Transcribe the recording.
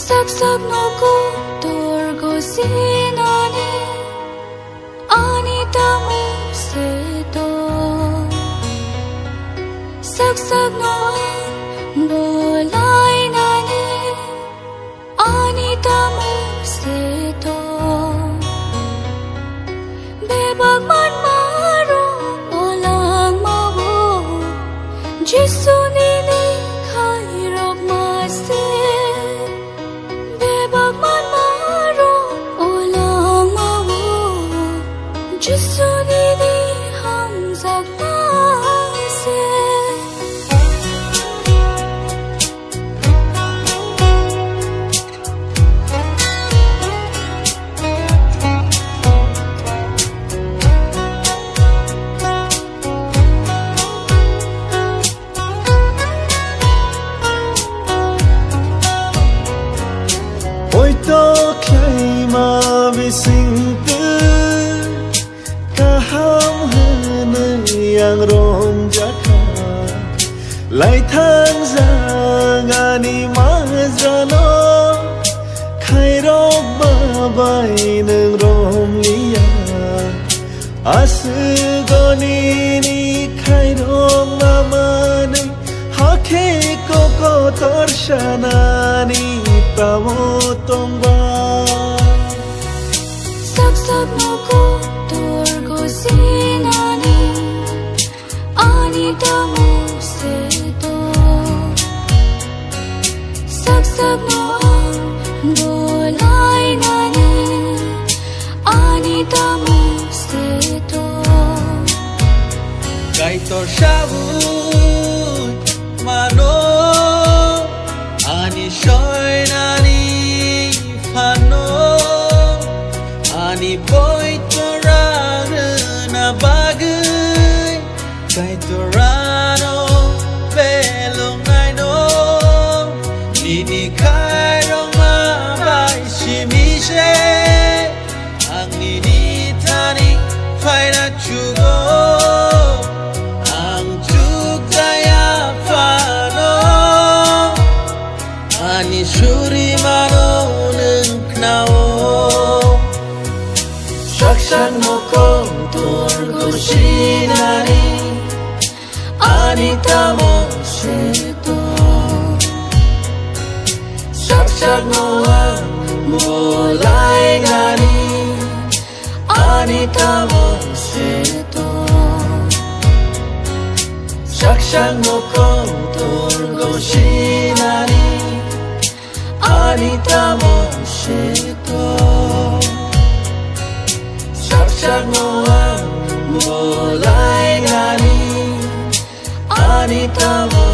sak sak no ko tor go sinani ani tamu se to sak sak no bolai nani ani tamu se to bebak man maro olang mawo jisu ni ni khai rok ma se bebak man maro olang mawo jisu ni ni ham zak ma se ôi to khai mà vì sinh tử cả ham hơn yang rom jaka lại thang ra ngani ma ra nó khai rong ba bay nương rom lia asu goni ni khai rong ma ni hakhe ko torshanani Pramo tomba sak sak no ko tor go sinani ani tamu se to sak sak no bolai nani ani tamu se to kai tor shabu mano ani shoy nani fano ani boy torang na bagay kai torano belong nai no nini kai rong ma bai shimishe ang nini tani fai na chugo ang chugaya fano ani shuri mano nung knao Saksan mo kong turgo sinani ani tamo seto Saksan mo ang mulai ngani ani tamo seto Saksan mo kong turgo sinani ani tamo seto Saksak mo ang mulai ngani ani tamo